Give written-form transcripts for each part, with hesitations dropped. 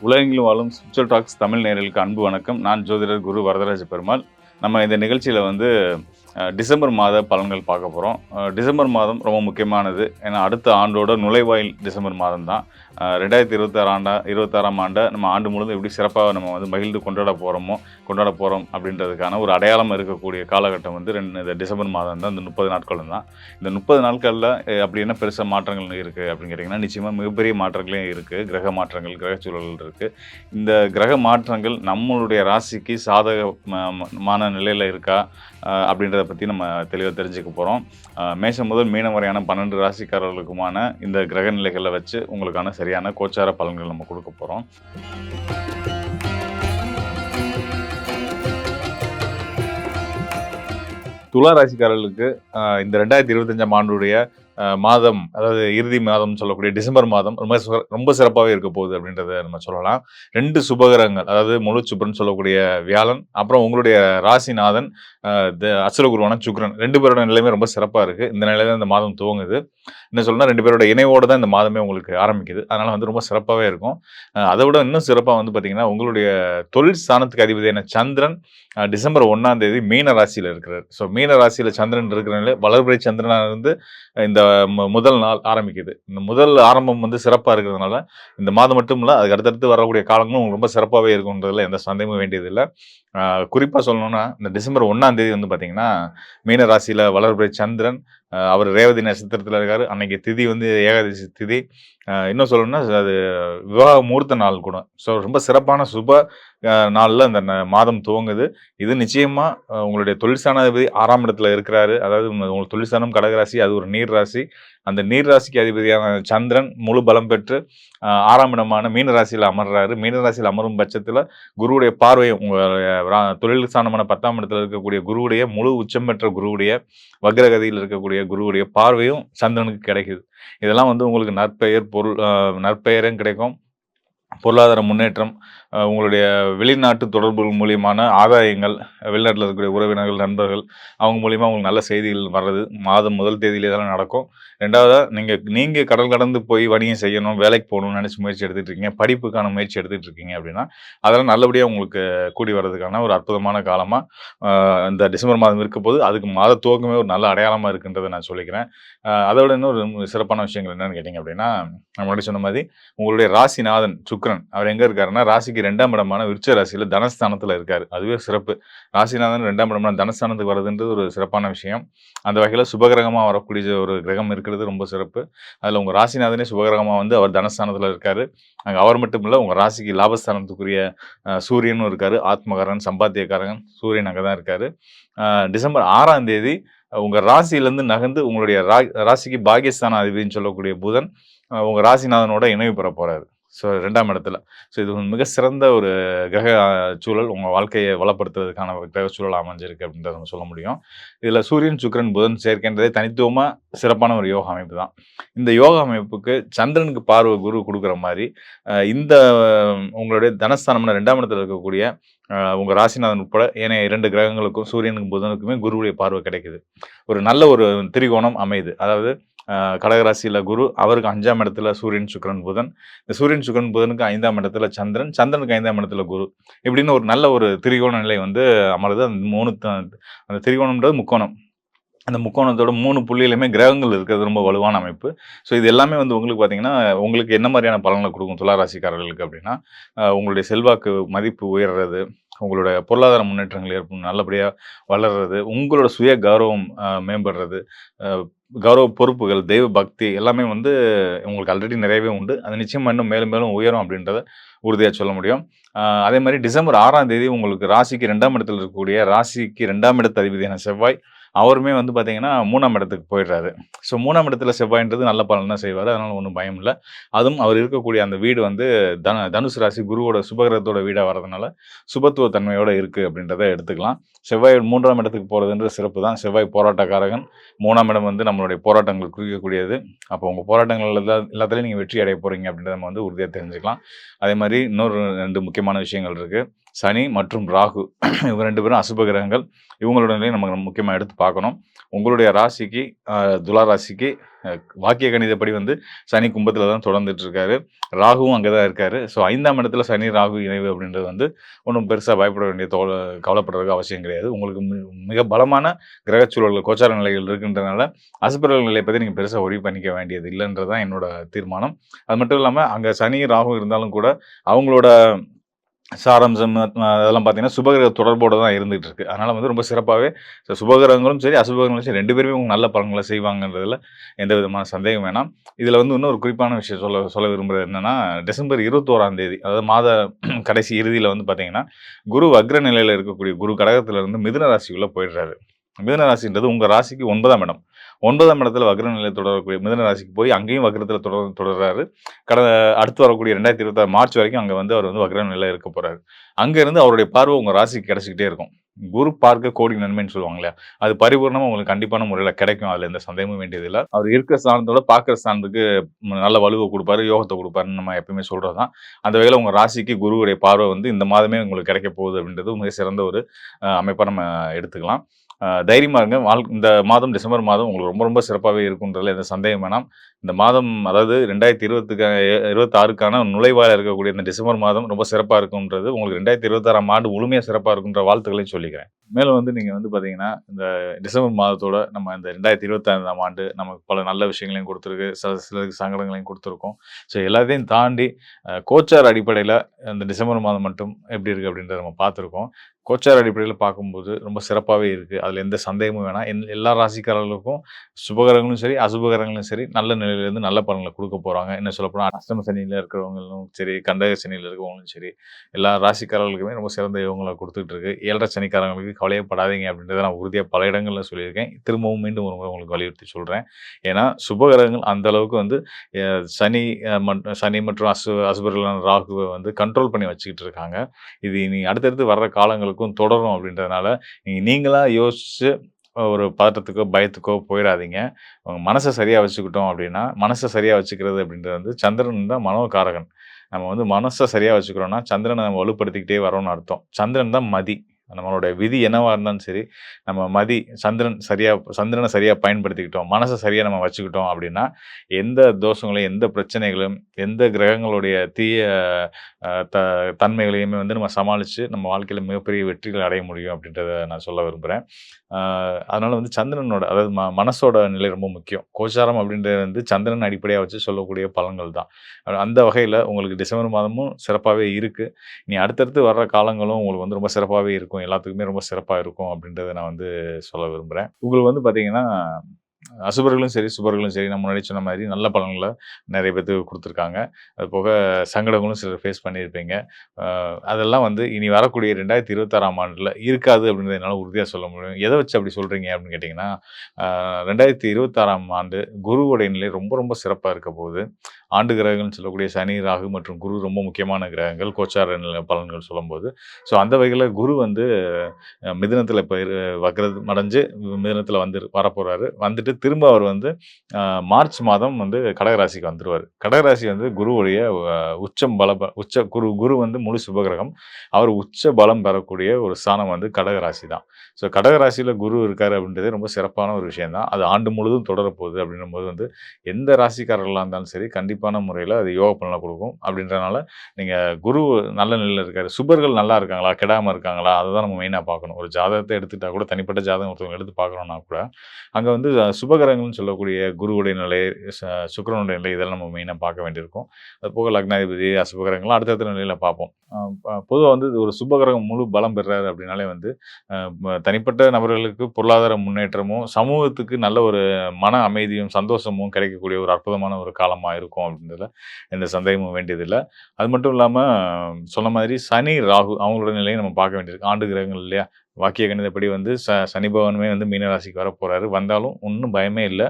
உலகெங்கிலும் வாழும் spiritual tax Tamil நேயர்களுக்கு அன்பு வணக்கம். நான் ஜோதிடர் குரு வரதராஜ பெருமாள். நம்ம இந்த நிகழ்ச்சியில் டிசம்பர் மாத பலன்கள் பார்க்க போகிறோம். டிசம்பர் மாதம் ரொம்ப முக்கியமானது. ஏன்னா அடுத்த ஆண்டோட நுழைவாயில் டிசம்பர் மாதம் தான். 2026ஆம் ஆண்டை நம்ம ஆண்டு முழுவதும் எப்படி சிறப்பாக நம்ம மகிழ்ந்து கொண்டாட போகிறோம் அப்படின்றதுக்கான ஒரு அடையாளம் இருக்கக்கூடிய காலகட்டம் இந்த டிசம்பர் மாதம் தான். இந்த 30 நாட்களும் தான். இந்த 30 நாட்களில் அப்படி என்ன பெருசாக மாற்றங்கள் இருக்குது அப்படின்னு கேட்டிங்கன்னா, நிச்சயமாக மிகப்பெரிய மாற்றங்களே இருக்குது. கிரக மாற்றங்கள், கிரக சூழல்கள் இருக்குது. இந்த கிரக மாற்றங்கள் நம்மளுடைய ராசிக்கு சாதகமான நிலையில் இருக்கா அப்படின்றத பற்றி நம்ம தெளிவாக தெரிஞ்சுக்க போகிறோம். மேஷம் முதல் மீனம் வரையான 12 ராசிக்காரர்களுக்குமான இந்த கிரக நிலைகளை வச்சு உங்களுக்கான சரியான கோச்சார பலன்கள் நம்ம கொடுக்க போகிறோம். துலா ராசிக்காரர்களுக்கு இந்த 2025ஆம் ஆண்டுடைய மாதம், அதாவது இறுதி மாதம் சொல்லக்கூடிய டிசம்பர் மாதம் ரொம்ப சிறப்பாகவே இருக்க போகுது அப்படின்றத நம்ம சொல்லலாம். 2 சுபகிரகங்கள், அதாவது முழு சுபர்னு சொல்லக்கூடிய வியாழன், அப்புறம் உங்களுடைய ராசிநாதன் அசுரகுருவான சுக்கிரன், 2 பேரோட நிலையுமே ரொம்ப சிறப்பாக இருக்குது. இந்த நிலையில தான் இந்த மாதம் துவங்குது. என்ன சொல்லணும்னா 2 பேரோட இணைவோடு தான் இந்த மாதமே உங்களுக்கு ஆரம்பிக்குது. அதனால் ரொம்ப சிறப்பாகவே இருக்கும். அதை விட இன்னும் சிறப்பாக பார்த்தீங்கன்னா, உங்களுடைய தொழில் ஸ்தானத்துக்கு அதிபதியான சந்திரன் டிசம்பர் 1ஆம் தேதி மீன ராசியில் இருக்கிறார். ஸோ மீன ராசியில் சந்திரன் இருக்கிறனால வளர்பிறை சந்திரனாக இருந்து இந்த முதல் நாள் ஆரம்பிக்குது. இந்த முதல் ஆரம்பம் சிறப்பாக இருக்கிறதுனால இந்த மாதம் மட்டும் இல்லை, அதுக்கு அடுத்தடுத்து வரக்கூடிய காலங்களும் ரொம்ப சிறப்பாகவே இருக்குன்றதுல எந்த சந்தேகமும் வேண்டியதில்லை. குறிப்பாக சொல்லணும்னா இந்த டிசம்பர் 1ஆம் தேதி பார்த்தீங்கன்னா, மீன ராசியில் வளர்பிறை சந்திரன் அவர் ரேவதி நட்சத்திரத்தில் இருக்கார். அன்னைக்கு திதி ஏகாதசி திதி. இன்னும் சொல்லணும்னா அது விவாக முகூர்த்த நாள் கூட. ஸோ ரொம்ப சிறப்பான சுப நாளில் இந்த மாதம் துவங்குது. இது நிச்சயமாக உங்களுடைய தொழில் ஸ்தானாதிபதி 6ஆம் இடத்துல இருக்கிறாரு. அதாவது உங்களுக்கு தொழில் ஸ்தானம் கடகராசி, அது ஒரு நீர் ராசி. அந்த நீர் ராசிக்கு அதிபதியான சந்திரன் முழு பலம் பெற்று 6ஆம் இடமான மீன ராசியில் அமர்றாரு. மீன ராசியில் அமரும் பட்சத்தில் குருவுடைய பார்வையும் உங்கள் தொழில் ஸ்தானமான 10ஆம் இடத்துல இருக்கக்கூடிய குருவுடைய முழு உச்சம் பெற்ற குருவுடைய வக்ரகதியில் இருக்கக்கூடிய குருவுடைய பார்வையும் சந்திரனுக்கு கிடைக்குது. இதெல்லாம் உங்களுக்கு நற்பெயரும் கிடைக்கும், பொருளாதார முன்னேற்றம், உங்களுடைய வெளிநாட்டு தொடர்புகள் மூலியமான ஆதாயங்கள், வெளிநாட்டில் இருக்கக்கூடிய உறவினர்கள், நண்பர்கள், அவங்க மூலிமா உங்களுக்கு நல்ல செய்திகள் வர்றது மாதம் முதல் தேதியிலே இதெல்லாம் நடக்கும். 2வதாக நீங்கள் கடல் கடந்து போய் வணிகம் செய்யணும், வேலைக்கு போகணும்னு நினச்சி முயற்சி எடுத்துகிட்டு இருக்கீங்க, படிப்புக்கான முயற்சி எடுத்துகிட்டு இருக்கீங்க அப்படின்னா அதெல்லாம் நல்லபடியாக உங்களுக்கு கூடி வர்றதுக்கான ஒரு அற்புதமான காலமாக இந்த டிசம்பர் மாதம் இருக்க போது. அதுக்கு மாத துவக்கமே ஒரு நல்ல அடையாளமாக இருக்குன்றதை நான் சொல்லிக்கிறேன். அதோட இன்னொரு சிறப்பான விஷயங்கள் என்னென்னு கேட்டிங்க அப்படின்னா, நான் முன்னாடி சொன்ன மாதிரி உங்களுடைய ராசிநாதன் சுக்கிரன் அவர் எங்கே இருக்காருன்னா, ராசிக்கு 2ஆம் இடமான விருச்சிக ராசியில் தனஸ்தானத்தில் இருக்கார். அதுவே சிறப்பு. ராசிநாதன் 2ஆம் இடமான தனஸ்தானத்துக்கு வர்றதுன்றது ஒரு சிறப்பான விஷயம். அந்த வகையில் சுபகிரகமாக வரக்கூடிய ஒரு கிரகம் இருக்கிறது ரொம்ப சிறப்பு. அதில் உங்கள் ராசிநாதனே சுபகிரகமாக அவர் தனஸ்தானத்தில் இருக்கார். அங்கே அவர் மட்டும் இல்லை, உங்கள் ராசிக்கு லாபஸ்தானத்துக்குரிய சூரியனும் இருக்கார். ஆத்மகாரன், சம்பாத்தியக்காரன் சூரியன் அங்கே தான் இருக்கார். டிசம்பர் 6ஆம் தேதி உங்கள் ராசியிலேருந்து நகர்ந்து உங்களுடைய ராசிக்கு பாகியஸ்தான அதிபதினு சொல்லக்கூடிய புதன் உங்கள் ராசிநாதனோட இணைவு பெற போகிறாரு. ஸோ 2ஆம் இடத்துல. ஸோ இது மிக சிறந்த ஒரு கிரக சூழல், உங்கள் வாழ்க்கையை வளப்படுத்துறதுக்கான கிரக சூழல் அமைஞ்சிருக்கு அப்படின்றத நம்ம சொல்ல முடியும். இதில் சூரியன், சுக்கிரன், புதன் சேர்க்கின்றதே தனித்துவமாக சிறப்பான ஒரு யோகா அமைப்பு தான். இந்த யோகா அமைப்புக்கு சந்திரனுக்கு பார்வை குரு கொடுக்குற மாதிரி இந்த உங்களுடைய தனஸ்தானமான 2ஆம் இடத்துல இருக்கக்கூடிய உங்கள் ராசிநாதன் உட்பட ஏனைய 2 கிரகங்களுக்கும் சூரியனுக்கும் புதனுக்குமே குருவுடைய பார்வை கிடைக்குது. ஒரு நல்ல ஒரு திரிகோணம் அமையுது. அதாவது கடகராசியில் குரு, அவருக்கு 5ஆம் இடத்துல சூரியன், சுக்கிரன், புதன். இந்த சூரியன், சுக்கிரன், புதனுக்கு 5ஆம் இடத்துல சந்திரன், சந்திரனுக்கு 5ஆம் இடத்துல குரு. இப்படின்னு ஒரு நல்ல ஒரு திரிகோண நிலை அமருது. அந்த திரிகோணம்ன்றது முக்கோணம். அந்த முக்கோணத்தோட 3 புள்ளியிலுமே கிரகங்கள் இருக்கிறது ரொம்ப வலுவான அமைப்பு. ஸோ இது எல்லாமே உங்களுக்கு பார்த்தீங்கன்னா, உங்களுக்கு என்ன மாதிரியான பலன்களை கொடுக்கும் துளாராசிக்காரர்களுக்கு அப்படின்னா, உங்களுடைய செல்வாக்கு மதிப்பு உயர்றது, உங்களுடைய பொருளாதார முன்னேற்றங்கள் ஏற்படும், நல்லபடியாக வளர்றது, உங்களோட சுய கௌரவம் மேம்படுறது, கௌரவ பொறுப்புகள், தெய்வ பக்தி எல்லாமே உங்களுக்கு ஆல்ரெடி நிறையவே உண்டு. அது நிச்சயமாக இன்னும் மேலும் மேலும் உயரும் அப்படின்றத உறுதியாக சொல்ல முடியும். அதே மாதிரி டிசம்பர் 6ஆம் தேதி உங்களுக்கு ராசிக்கு 2ஆம் இடத்துல இருக்கக்கூடிய ராசிக்கு 2ஆம் இடத்து அதிபதியான செவ்வாய் அவருமே பார்த்தீங்கன்னா 3ஆம் இடத்துக்கு போயிடுறாரு. ஸோ 3ஆம் இடத்துல செவ்வாய்ன்றது நல்ல பலன் தான் செய்வார். அதனால் ஒன்றும் பயம் இல்லை. அதுவும் அவர் இருக்கக்கூடிய அந்த வீடு தனுசு ராசி குருவோட சுபகிரகத்தோட வீடாக வர்றதுனால சுபத்துவ தன்மையோடு இருக்குது அப்படின்றத எடுத்துக்கலாம். செவ்வாய் 3ஆம் இடத்துக்கு போகிறதுன்றது சிறப்பு தான். செவ்வாய் போராட்டக்காரகன். 3ஆம் இடம் நம்மளுடைய போராட்டங்கள் குறிக்கக்கூடியது. அப்போ உங்கள் போராட்டங்கள் எல்லாத்துலேயும் நீங்கள் வெற்றி அடைய போகிறீங்க அப்படின்றத நம்ம உறுதியாக தெரிஞ்சுக்கலாம். அதே மாதிரி இன்னொரு 2 முக்கியமான விஷயங்கள் இருக்குது. சனி மற்றும் ராகு இவங்க 2 பேரும் அசுப கிரகங்கள். இவங்களோட நிலையை நம்ம முக்கியமா எடுத்து பார்க்கணும். உங்களுடைய ராசிக்கு துலா ராசிக்கு வாக்கிய கணிதப்படி வந்து சனி கும்பத்தில தான் தொடர்ந்துட்டு இருக்காரு. ராகுவும் அங்க தான் இருக்காரு. ஸோ 5ஆம் இடத்துல சனி, ராகு இணைவு அப்படின்றது வந்து ஒண்ணும் பெருசா பயப்பட வேண்டிய கவலைப்படுறதுக்கு அவசியம் கிடையாது. உங்களுக்கு மிக பலமான கிரக சூழல்கள், கோச்சார நிலைகள் இருக்கின்றனால அசுபர்கள் நிலைய பத்தி நீங்க பெருசா ஒரி பண்ணிக்க வேண்டியது இல்லன்றது தான் என்னோட தீர்மானம். அது மட்டும் இல்லாம அங்க சனி, ராகு இருந்தாலும் கூட அவங்களோட சாராம்சம் அதெல்லாம் பார்த்தீங்கன்னா, சுபகிரக தொடர்போட தான் இருந்துட்டு இருக்கு. அதனால வந்து ரொம்ப சிறப்பாவே சுபகிரகங்களும் சரி, அசுபகிரகங்களும் சரி 2 பேருமே நல்ல பலன்கள செய்வாங்கன்றதுல எந்த விதமான சந்தேகம் வேணாம். இதுல வந்து இன்னொரு குறிப்பான விஷயம் சொல்ல சொல்ல விரும்புறது என்னன்னா, டிசம்பர் 21ஆம் தேதி அதாவது மாத கடைசி இறுதியில வந்து பார்த்தீங்கன்னா, குரு வக்ர நிலையில இருக்கக்கூடிய குரு கடகத்துல இருந்து மிதுன ராசிக்குள்ள போயிடுறாரு. மிதுன ராசின்றது உங்க ராசிக்கு 9ஆம் இடம். 9ஆம் இடத்துல வக்ர நிலை தொடரக்கூடிய மிதுன ராசிக்கு போய் அங்கேயும் வக்ரத்துல தொடர்றாரு. அடுத்து வரக்கூடிய 2026 மார்ச் வரைக்கும் அங்க வந்து அவர் வந்து வக்ர நிலையில இருக்க போறாரு. அங்க இருந்து அவருடைய பார்வை உங்க ராசிக்கு கிடைச்சுக்கிட்டே இருக்கும். குரு பார்க்க கோடி நன்மைன்னு சொல்லுவாங்க இல்லையா? அது பரிபூரணமா உங்களுக்கு கண்டிப்பான முறையில கிடைக்கும். அதுல எந்த சந்தேகமும் வேண்டியதில்ல. அவர் இருக்கிற ஸ்தானத்தோட பார்க்குற ஸ்தானத்துக்கு நல்ல வலுவ குடுப்பாரு, யோகத்த குடுப்பாருன்னு நம்ம எப்பயுமே சொல்றது தான். அந்த வகையில உங்க ராசிக்கு குருவுடைய பார்வை வந்து இந்த மாதமே உங்களுக்கு கிடைக்க போகுது அப்படின்றது மிக சிறந்த ஒரு அமைப்பா நம்ம எடுத்துக்கலாம். தைரியமா இருங்க. இந்த மாதம் டிசம்பர் மாதம் உங்களுக்கு ரொம்ப ரொம்ப சிறப்பாவே இருக்குன்றதுல எந்த சந்தேகம் வேணாம். இந்த மாதம் அதாவது 2026க்கான நுழைவாயிலா இருக்கக்கூடிய இந்த டிசம்பர் மாதம் ரொம்ப சிறப்பா இருக்கும்ன்றது உங்களுக்கு 2026ஆம் ஆண்டு முழுமையா சிறப்பா இருக்குன்ற வாழ்த்துக்களையும் சொல்லிக்கிறேன். மேலும் வந்து நீங்க வந்து பார்த்தீங்கன்னா, இந்த டிசம்பர் மாதத்தோட நம்ம இந்த 2025ஆம் ஆண்டு நமக்கு பல நல்ல விஷயங்களையும் குடுத்திருக்கு. சிலருக்கு சங்கடங்களையும் குடுத்திருக்கும். ஸோ எல்லாத்தையும் தாண்டி கோச்சார் அடிப்படையில இந்த டிசம்பர் மாதம் மட்டும் எப்படி இருக்கு அப்படின்றத நம்ம பார்த்துருக்கோம். கோச்சார் அடிப்படையில பார்க்கும்போது ரொம்ப சிறப்பாவே இருக்கு. அதுல எந்த சந்தேகமும் வேணாம். எல்லா ராசிக்காரர்களுக்கும் சுபகிரகங்களும் சரி, அசுபகிரகங்களும் சரி நல்ல நிலையிலிருந்து நல்ல பலன்கள குடுக்க போறாங்க. இன்னும் சொல்லப்போனா அஷ்டம சனியில இருக்கிறவங்களும் சரி, கண்டக சனியில இருக்கிறவங்களும் சரி, எல்லா ராசிக்காரர்களுக்குமே ரொம்ப சிறந்த யோகங்கள குடுத்துட்டு இருக்கு. 7 சனிக்காரங்களுக்கு கவலையே படாதீங்க அப்படின்றத நான் உறுதியா பல இடங்கள்ல சொல்லியிருக்கேன். திரும்பவும் மீண்டும் ஒரு முறை உங்களுக்கு வலியுறுத்தி சொல்றேன். ஏன்னா சுபகிரகங்கள் அந்த அளவுக்கு வந்து அ சனி சனி மற்றும் அசுபர்களான ராகுவ வந்து கண்ட்ரோல் பண்ணி வச்சுக்கிட்டு இருக்காங்க. இது இனி அடுத்தடுத்து வர்ற காலங்களுக்கும் தொடரும் அப்படின்றதுனால, நீங்களா யோசிச்சு ஒரு பதட்டத்துக்கோ, பயத்துக்கோ போயிறாதீங்க. உங்க மனச சரியா வச்சுக்கிட்டோம் அப்படின்னா, மனச சரியா வச்சுக்கிறது அப்படின்றது வந்து சந்திரன் தான் மனோகாரகன். நம்ம வந்து மனச சரியா வச்சுக்கிறோம்னா, சந்திரன நம்ம வலுப்படுத்திக்கிட்டே வரோம்னு அர்த்தம். சந்திரன் தான் மதி. நம்மளோட விதி என்னவா இருந்தாலும் சரி, நம்ம சந்திரன சரியா பயன்படுத்திக்கிட்டோம், மனச சரியா நம்ம வச்சுக்கிட்டோம் அப்படின்னா, எந்த தோஷங்களையும், எந்த பிரச்சனைகளும், எந்த கிரகங்களுடைய தீய அ த தன்மைகளையுமே வந்து நம்ம சமாளிச்சு, நம்ம வாழ்க்கையில மிகப்பெரிய வெற்றிகள் அடைய முடியும் அப்படின்றத நான் சொல்ல விரும்புறேன். அ அதனால வந்து சந்திரனோட அதாவது மனசோட நிலை ரொம்ப முக்கியம். கோச்சாரம் அப்படின்றது வந்து சந்திரன் அடிப்படையா வச்சு சொல்லக்கூடிய பலன்கள் தான். அந்த வகையில உங்களுக்கு டிசம்பர் மாதமும் சிறப்பாவே இருக்கு. இனி அடுத்தடுத்து வர்ற காலங்களும் உங்களுக்கு வந்து ரொம்ப சிறப்பாவே இருக்கும். எல்லாத்துக்குமே ரொம்ப சிறப்பா இருக்கும் அப்படின்றத நான் வந்து சொல்ல விரும்புறேன். உங்களுக்கு வந்து பார்த்தீங்கன்னா அசுபர்களும் சரி, சுபர்களும் சரி, நான் முன்னாடி சொன்ன மாரி நல்ல பலன்கள நெறைய பேத்துக்கு குடுத்துருக்காங்க. அதுபோக சங்கடங்களும் சிலர் ஃபேஸ் பண்ணியிருப்பீங்க. அ அதெல்லாம் வந்து இனி வரக்கூடிய 2026ஆம் ஆண்டுல இருக்காது அப்படின்றத என்னால உறுதியா சொல்ல முடியும். எத வச்சு அப்படி சொல்றீங்க அப்படின்னு கேட்டீங்கன்னா, 2026ஆம் ஆண்டு குருவுடைய நிலை ரொம்ப ரொம்ப சிறப்பா இருக்க போகுது. ஆண்டு கிரகங்கள்னு சொல்லக்கூடிய சனி, ராகு மற்றும் குரு ரொம்ப முக்கியமான கிரகங்கள். கோச்சார நில பலன்கள் சொல்லும்போது. ஸோ அந்த வகையில குரு வந்து மிதுனத்தில இப்ப வக்ரம் அடைஞ்சு மிதுனத்தில வந்து வரப்போறாரு. வந்துட்டு திரும்ப அவர் வந்து அ மார்ச் மாதம் வந்து கடகராசிக்கு வந்துருவாரு. கடகராசி வந்து குருவுடைய உச்சம் பல உச்ச குரு வந்து முழு சுபகிரகம். அவர் உச்ச பலம் பெறக்கூடிய ஒரு ஸ்தானம் வந்து கடகராசி தான். ஸோ கடகராசியில குரு இருக்காரு அப்படின்றதே ரொம்ப சிறப்பான ஒரு விஷயம் தான். அது ஆண்டு முழுதும் தொடரப்போகுது அப்படின்னும்போது வந்து எந்த ராசிக்காரர்களா இருந்தாலும் சரி, கண்டிப்பான முறையில அது யோக பலன குடுக்கும். அப்படின்றனால நீங்க குரு நல்ல நிலையில இருக்காரு. சுபர்கள் நல்லா இருக்காங்களா? கெடாம இருக்காங்களா? அததான் நம்ம மெயினா பார்க்கணும். ஒரு ஜாதகத்த எடுத்துக்கிட்டா கூட தனிப்பட்ட ஜாதகம் ஒருத்தவங்க எடுத்து பார்க்குறோம்னா கூட, அங்க வந்து சுபகிரகங்கள்னு சொல்லக்கூடிய குருவுடைய நிலை, ச சுக்கிரனுடைய நிலை இதெல்லாம் நம்ம மெயினா பார்க்க வேண்டியிருக்கும். அதுபோக லக்னாதிபதி, அசுபகிரகங்கள்லாம் அடுத்தடுத்த நிலையில பார்ப்போம். பொதுவா வந்து ஒரு சுபகிரகம் முழு பலம் பெறாரு அப்படின்னாலே வந்து, தனிப்பட்ட நபர்களுக்கு பொருளாதார முன்னேற்றமும், சமூகத்துக்கு நல்ல ஒரு மன அமைதியும், சந்தோஷமும் கிடைக்கக்கூடிய ஒரு அற்புதமான ஒரு காலமா இருக்கும் அப்படின்றதுல எந்த சந்தேகமும் வேண்டியதில்ல. அது மட்டும் இல்லாம சொன்ன மாதிரி சனி, ராகு அவங்களோட நிலையும் நம்ம பார்க்க வேண்டியிருக்கு. ஆண்டு கிரகங்கள் இல்லையா? வாக்கிய கணிதப்படி வந்து சனி பகவானுமே வந்து மீன ராசிக்கு வரப்போறாரு. வந்தாலும் ஒண்ணும் பயமே இல்ல.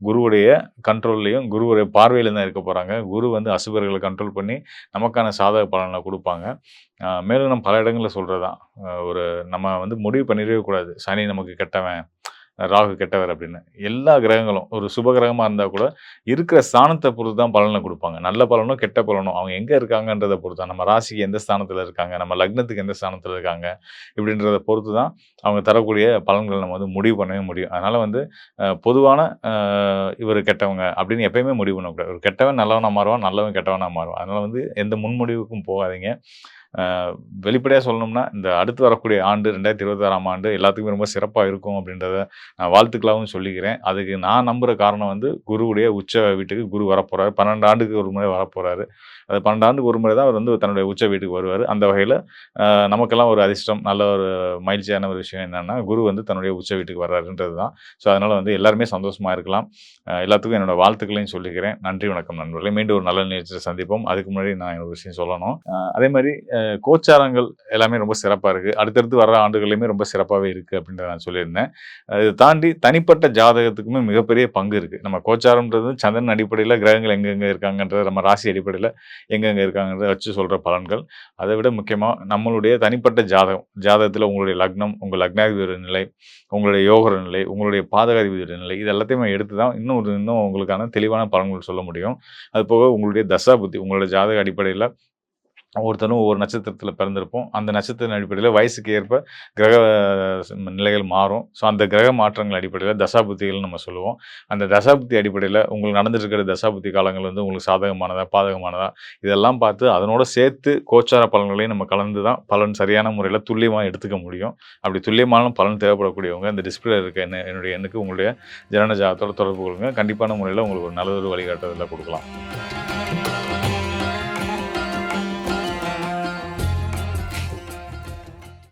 குருவுடைய கண்ட்ரோல்லயும், குருவுடைய பார்வையில தான் இருக்க போறாங்க. குரு வந்து அசுபர்கள கண்ட்ரோல் பண்ணி நமக்கான சாதக பலன குடுப்பாங்க. மேலும் நம்ம பல இடங்கள்ல சொல்றது தான். ஒரு நம்ம வந்து முடிவு பண்ணிறவே கூடாது. சனி நமக்கு கெட்டவன். ராகு கெட்டவர் அப்படின்னு. எல்லா கிரகங்களும் ஒரு சுப கிரகமா இருந்தா கூட, இருக்கிற ஸ்தானத்த பொறுத்து தான் பலன குடுப்பாங்க. நல்ல பலனோ, கெட்ட பலனோ அவங்க எங்க இருக்காங்கன்றத பொறுத்து தான். நம்ம ராசிக்கு எந்த ஸ்தானத்துல இருக்காங்க, நம்ம லக்னத்துக்கு எந்த ஸ்தானத்துல இருக்காங்க, இப்படின்றத பொறுத்து தான் அவங்க தரக்கூடிய பலன்கள் நம்ம வந்து முடிவு பண்ணவே முடியும். அதனால வந்து பொதுவான இவரு கெட்டவங்க அப்படின்னு எப்பயுமே முடிவு பண்ணக்கூடாது. ஒரு கெட்டவன் நல்லவனா மாறுவான், நல்லவன் கெட்டவனா மாறுவான். அதனால வந்து எந்த முன்முடிவுக்கும் போகாதீங்க. அ வெளிப்படையா சொல்லணும்னா, இந்த அடுத்து வரக்கூடிய ஆண்டு 2026ஆம் ஆண்டு எல்லாத்துக்குமே ரொம்ப சிறப்பா இருக்கும் அப்படின்றத நான் வாழ்த்துக்களாவும் சொல்லிக்கிறேன். அதுக்கு நான் நம்புற காரணம் வந்து குருவுடைய உச்ச வீட்டுக்கு குரு வரப்போறாரு. 12 ஆண்டுக்கு ஒரு முறை வரப்போறாரு. அது 12 ஆண்டுக்கு ஒரு முறை தான் அவர் வந்து தன்னுடைய உச்ச வீட்டுக்கு வருவாரு. அந்த வகையில நமக்கெல்லாம் ஒரு அதிர்ஷ்டம், நல்ல ஒரு மகிழ்ச்சியான ஒரு விஷயம் என்னன்னா, குரு வந்து தன்னுடைய உச்ச வீட்டுக்கு வர்றாருன்றது தான். ஸோ, அதனால வந்து எல்லாருமே சந்தோஷமா இருக்கலாம். எல்லாத்துக்கும் என்னோட வாழ்த்துக்களையும் சொல்லிக்கிறேன். நன்றி, வணக்கம் நண்பர்களே. மீண்டும் ஒரு நல்ல நிகழ்ச்சியில சந்திப்போம். அதுக்கு முன்னாடி நான் ஒரு விஷயம் சொல்லணும். அதே மாரி கோச்சாரங்கள் எல்லாமே ரொம்ப சிறப்பா இருக்கு. அடுத்தடுத்து வர்ற ஆண்டுகள்லயுமே ரொம்ப சிறப்பாவே இருக்கு அப்படின்றத நான் சொல்லியிருந்தேன். இத தாண்டி தனிப்பட்ட ஜாதகத்துக்குமே மிகப்பெரிய பங்கு இருக்கு. நம்ம கோச்சாரம்ன்றது சந்திரன் அடிப்படையில கிரகங்கள் எங்கெங்க இருக்காங்கன்றத நம்ம ராசி அடிப்படையில எங்கெங்க இருக்காங்கன்றத வச்சு சொல்ற பலன்கள். அதை விட முக்கியமா நம்மளுடைய தனிப்பட்ட ஜாதகம். ஜாதகத்துல உங்களுடைய லக்னம், உங்க லக்னாதிபதி நிலை, உங்களுடைய யோகர நிலை, உங்களுடைய பாதகாதிபதி நிலை இது எல்லாத்தையுமே எடுத்து தான் இன்னும் உங்களுக்கான தெளிவான பலன்கள் சொல்ல முடியும். அது போக உங்களுடைய தசாபுத்தி, உங்களுடைய ஜாதக அடிப்படையில ஒவ்வொருத்தரும் ஒவ்வொரு நட்சத்திரத்தில பிறந்திருப்போம். அந்த நட்சத்திரத்தின் அடிப்படையில வயசுக்கு ஏற்ப கிரக நிலைகள் மாறும். ஸோ, அந்த கிரக மாற்றங்கள் அடிப்படையில தசாபுத்திகள்னு நம்ம சொல்லுவோம். அந்த தசாபுத்தி அடிப்படையில உங்களுக்கு நடந்துட்டு இருக்கிற தசாபுத்தி காலங்கள் வந்து உங்களுக்கு சாதகமானதா, பாதகமானதா இதெல்லாம் பார்த்து அதனோட சேர்த்து கோச்சார பலன்களையும் நம்ம கலந்து தான் பலன் சரியான முறையில துல்லியமா எடுத்துக்க முடியும். அப்படி துல்லியமான பலன் தேவைப்படக்கூடியவங்க இந்த டிஸ்பிளேல இருக்க என்னுடைய எண்ணுக்கு உங்களுடைய ஜனன ஜாதகத்தோட தொடர்பு கொள்ளுங்க. கண்டிப்பான முறையில உங்களுக்கு ஒரு நல்ல ஒரு வழிகாட்டுதல குடுக்கலாம்.